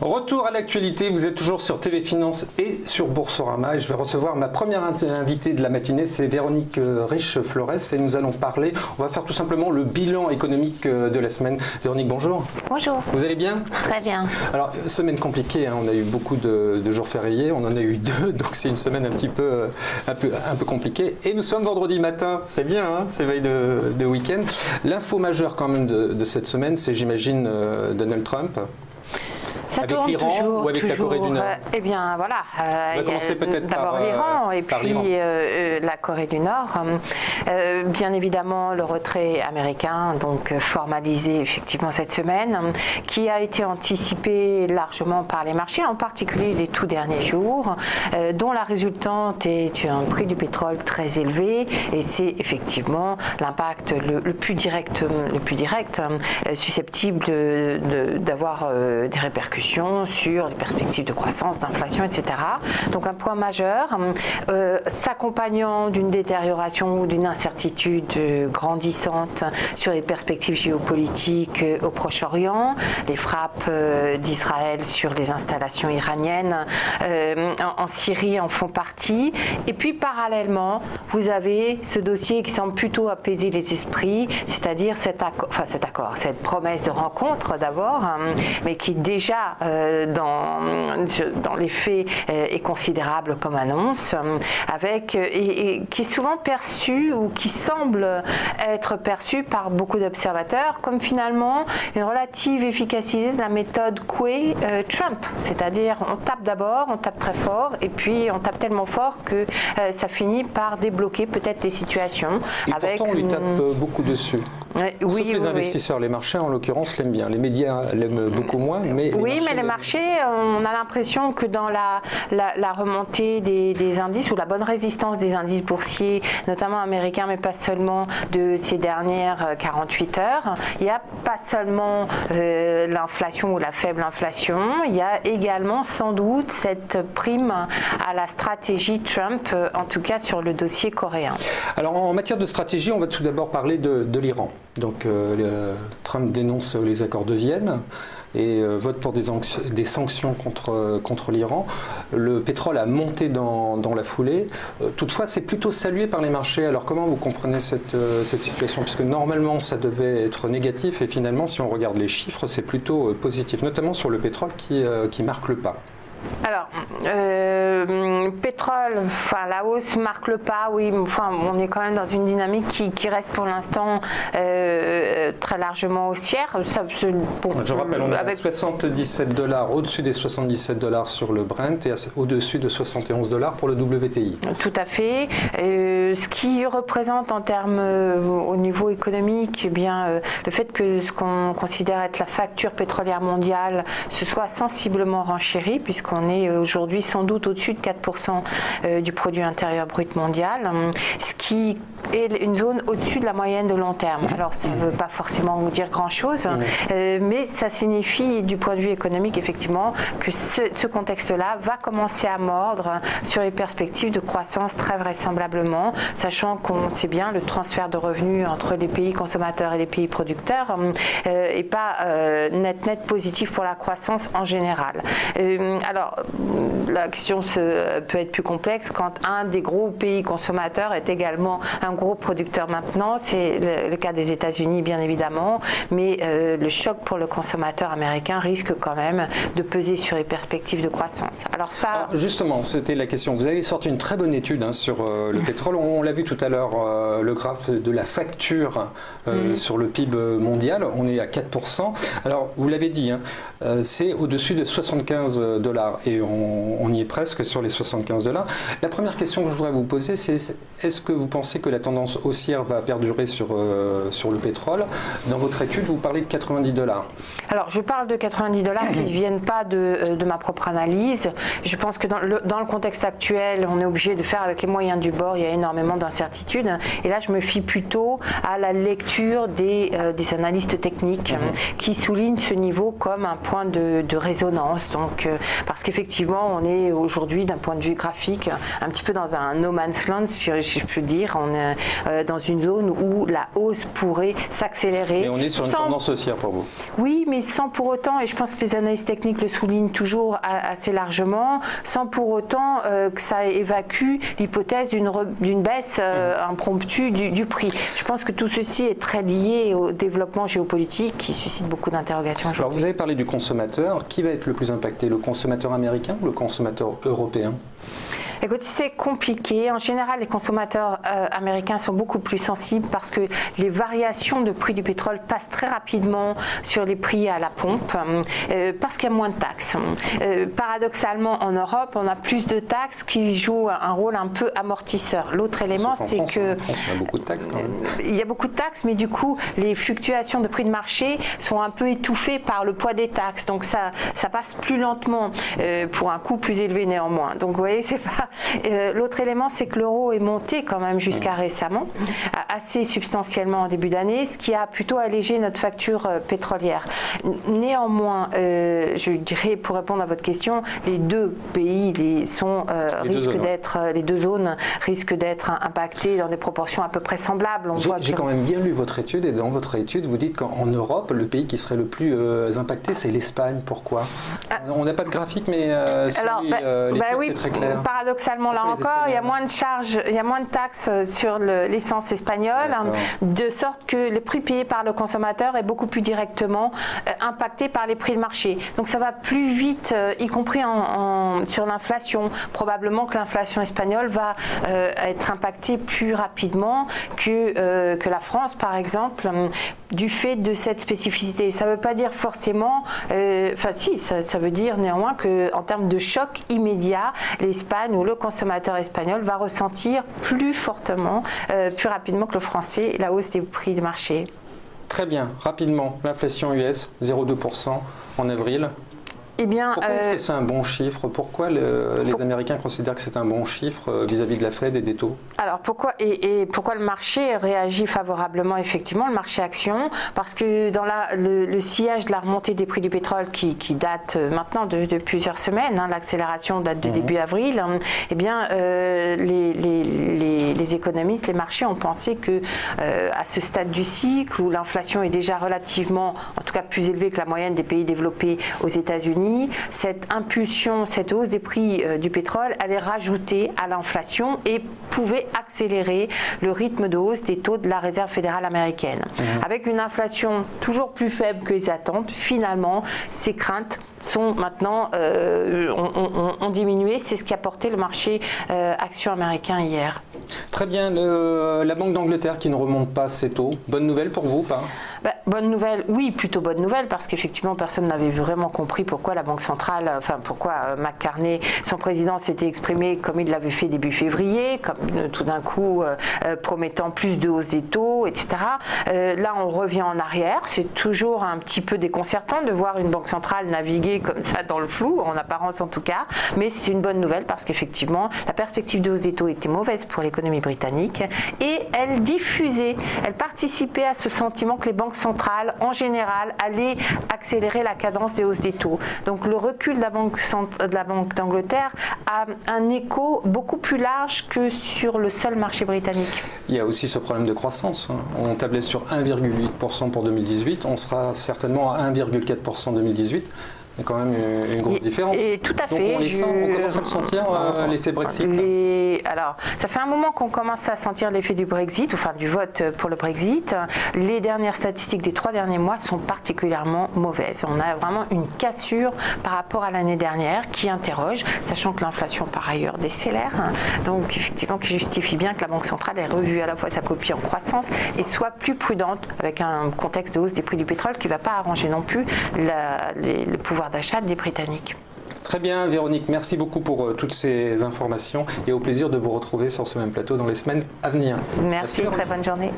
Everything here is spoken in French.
Retour à l'actualité, vous êtes toujours sur TV Finance et sur Boursorama et je vais recevoir ma première invitée de la matinée, c'est Véronique Riche-Flores et nous allons parler, on va faire tout simplement le bilan économique de la semaine. Véronique, bonjour. Bonjour. Vous allez bien? Très bien. Alors, semaine compliquée, hein, on a eu beaucoup de jours fériés, on en a eu 2, donc c'est une semaine un peu compliquée. Et nous sommes vendredi matin, c'est bien, hein, c'est veille de week-end. L'info majeure quand même de cette semaine, c'est j'imagine Donald Trump. Ça avec tourne l'Iran toujours, ou avec la Corée du Nord? Eh bien voilà, on va commencer peut-être d'abord l'Iran et puis la Corée du Nord. Bien évidemment le retrait américain, donc formalisé effectivement cette semaine, qui a été anticipé largement par les marchés, en particulier les tout derniers jours, dont la résultante est un prix du pétrole très élevé et c'est effectivement l'impact le plus direct susceptible d'avoir des répercussions sur les perspectives de croissance, d'inflation, etc. Donc un point majeur, s'accompagnant d'une détérioration ou d'une incertitude grandissante sur les perspectives géopolitiques au Proche-Orient, les frappes d'Israël sur les installations iraniennes en Syrie en font partie. Et puis parallèlement, vous avez ce dossier qui semble plutôt apaiser les esprits, c'est-à-dire cette promesse de rencontre d'abord, mais qui déjà dans les faits est considérable comme annonce, et qui est souvent perçu ou qui semble être perçu par beaucoup d'observateurs comme finalement une relative efficacité de la méthode Coué-Trump, c'est-à-dire on tape d'abord, on tape très fort et puis on tape tellement fort que ça finit par débloquer peut-être des situations. Et pourtant on lui tape beaucoup dessus. Sauf les investisseurs, les marchés en l'occurrence l'aiment bien, les médias l'aiment beaucoup moins. Mais les marchés, on a l'impression que dans la remontée des indices ou la bonne résistance des indices boursiers, notamment américains, mais pas seulement de ces dernières 48 heures, il n'y a pas seulement l'inflation ou la faible inflation, il y a également sans doute cette prime à la stratégie Trump, en tout cas sur le dossier coréen. Alors en matière de stratégie, on va tout d'abord parler de l'Iran. Donc Trump dénonce les accords de Vienne et vote pour des sanctions contre l'Iran. Le pétrole a monté dans la foulée. Toutefois, c'est plutôt salué par les marchés. Alors comment vous comprenez cette situation? Puisque normalement, ça devait être négatif et finalement, si on regarde les chiffres, c'est plutôt positif, notamment sur le pétrole qui marque le pas. Alors, pétrole, la hausse marque le pas, oui, on est quand même dans une dynamique qui reste pour l'instant très largement haussière. Je rappelle, on est à 77 $, au-dessus des 77 $ sur le Brent et au-dessus de 71 $ pour le WTI. Tout à fait. Ce qui représente en termes au niveau économique, eh bien, le fait que ce qu'on considère être la facture pétrolière mondiale se soit sensiblement renchérie, puisqu'on est aujourd'hui sans doute au-dessus de 4% du produit intérieur brut mondial, ce qui est une zone au-dessus de la moyenne de long terme. Alors ça ne veut pas forcément vous dire grand-chose, mais ça signifie du point de vue économique effectivement que ce contexte-là va commencer à mordre sur les perspectives de croissance très vraisemblablement, sachant qu'on sait bien le transfert de revenus entre les pays consommateurs et les pays producteurs n'est pas net positif pour la croissance en général. Alors la question peut être plus complexe quand un des gros pays consommateurs est également un gros producteur maintenant, c'est le cas des États-Unis bien évidemment, mais le choc pour le consommateur américain risque quand même de peser sur les perspectives de croissance. Alors ça... justement, c'était la question. Vous avez sorti une très bonne étude sur le pétrole. On l'a vu tout à l'heure, le graphe de la facture sur le PIB mondial. On est à 4%. Alors, vous l'avez dit, c'est au-dessus de 75 $ et on y est presque sur les 75 $. La première question que je voudrais vous poser, c'est est-ce que vous pensez que la tendance haussière va perdurer sur le pétrole? Dans votre étude, vous parlez de 90 $. Alors, je parle de 90 $ qui ne viennent pas de ma propre analyse. Je pense que dans le contexte actuel, on est obligé de faire avec les moyens du bord. Il y a énormément d'incertitudes. Et là, je me fie plutôt à la lecture des analystes techniques qui soulignent ce niveau comme un point de résonance. Donc, parce qu'effectivement, on est aujourd'hui, d'un point de vue graphique, un petit peu dans un no man's land, si je peux dire. dire. On est dans une zone où la hausse pourrait s'accélérer. Et on est sur une tendance haussière pour vous. Oui, mais sans pour autant, et je pense que les analystes techniques le soulignent toujours assez largement, sans pour autant que ça évacue l'hypothèse d'une baisse impromptue du prix. Je pense que tout ceci est très lié au développement géopolitique qui suscite beaucoup d'interrogations. Alors vous avez parlé du consommateur. Qui va être le plus impacté, le consommateur américain ou le consommateur européen? Écoute, c'est compliqué. En général, les consommateurs américains sont beaucoup plus sensibles parce que les variations de prix du pétrole passent très rapidement sur les prix à la pompe parce qu'il y a moins de taxes. Paradoxalement, en Europe, on a plus de taxes qui jouent un rôle un peu amortisseur. L'autre élément, c'est que... En France, il y a beaucoup de taxes quand même. Il y a beaucoup de taxes, mais du coup, les fluctuations de prix de marché sont un peu étouffées par le poids des taxes. Donc ça passe plus lentement pour un coût plus élevé néanmoins. Donc vous voyez, c'est pas... L'autre élément, c'est que l'euro est monté quand même jusqu'à récemment, assez substantiellement en début d'année, ce qui a plutôt allégé notre facture pétrolière. Néanmoins, je dirais, pour répondre à votre question, les deux pays les deux zones risquent d'être impactées dans des proportions à peu près semblables. J'ai quand même bien lu votre étude, et dans votre étude, vous dites qu'en Europe, le pays qui serait le plus impacté, c'est l'Espagne. Pourquoi? On n'a pas de graphique, mais c'est très clair. Paradoxalement, là encore, il y a moins de charges, il y a moins de taxes sur l'essence espagnole, de sorte que le prix payé par le consommateur est beaucoup plus directement impacté par les prix de marché. Donc ça va plus vite, y compris sur l'inflation. Probablement que l'inflation espagnole va être impactée plus rapidement que la France, par exemple, du fait de cette spécificité. Ça ne veut pas dire forcément, ça veut dire néanmoins qu'en termes de choc immédiat, l'Espagne ou le consommateur espagnol va ressentir plus fortement, plus rapidement que le français, la hausse des prix de marché. Très bien, rapidement, l'inflation US, 0,2% en avril. Eh bien, pourquoi est-ce que c'est un bon chiffre? Pourquoi les Américains considèrent que c'est un bon chiffre vis-à-vis de la Fed et des taux? Alors pourquoi le marché réagit favorablement, effectivement, le marché action? Parce que dans le sillage de la remontée des prix du pétrole qui date maintenant de plusieurs semaines, l'accélération date de début avril, eh bien les économistes, les marchés ont pensé que à ce stade du cycle où l'inflation est déjà relativement, en tout cas plus élevée que la moyenne des pays développés aux États-Unis, cette impulsion, cette hausse des prix du pétrole allait rajouter à l'inflation et pouvait accélérer le rythme de hausse des taux de la Réserve fédérale américaine. Avec une inflation toujours plus faible que les attentes, finalement, ces craintes sont maintenant ont diminué. C'est ce qui a porté le marché action américain hier. Très bien. La Banque d'Angleterre qui ne remonte pas ses taux. Bonne nouvelle pour vous ou pas? Bonne nouvelle, oui, plutôt bonne nouvelle, parce qu'effectivement, personne n'avait vraiment compris pourquoi la Banque centrale, pourquoi McCartney, son président, s'était exprimé comme il l'avait fait début février, comme tout d'un coup promettant plus de hausse des taux, etc. Là, on revient en arrière. C'est toujours un petit peu déconcertant de voir une Banque centrale naviguer comme ça dans le flou, en apparence en tout cas, mais c'est une bonne nouvelle parce qu'effectivement, la perspective de hausse des taux était mauvaise pour l'économie britannique et elle diffusait, elle participait à ce sentiment que les banques centrales, en général, allaient accélérer la cadence des hausses des taux. Donc le recul de la Banque d'Angleterre a un écho beaucoup plus large que sur le seul marché britannique. Il y a aussi ce problème de croissance. On tablait sur 1,8% pour 2018, on sera certainement à 1,4% en 2018. Il y a quand même une grosse différence. Et tout à fait. Donc on commence à le sentir, l'effet Brexit. Alors, ça fait un moment qu'on commence à sentir l'effet du Brexit, enfin du vote pour le Brexit. Les dernières statistiques des 3 derniers mois sont particulièrement mauvaises. On a vraiment une cassure par rapport à l'année dernière qui interroge, sachant que l'inflation par ailleurs décélère. Donc effectivement, qui justifie bien que la Banque centrale ait revu à la fois sa copie en croissance et soit plus prudente avec un contexte de hausse des prix du pétrole qui ne va pas arranger non plus le pouvoir d'achat des Britanniques. Très bien Véronique, merci beaucoup pour toutes ces informations et au plaisir de vous retrouver sur ce même plateau dans les semaines à venir. Merci très bonne journée.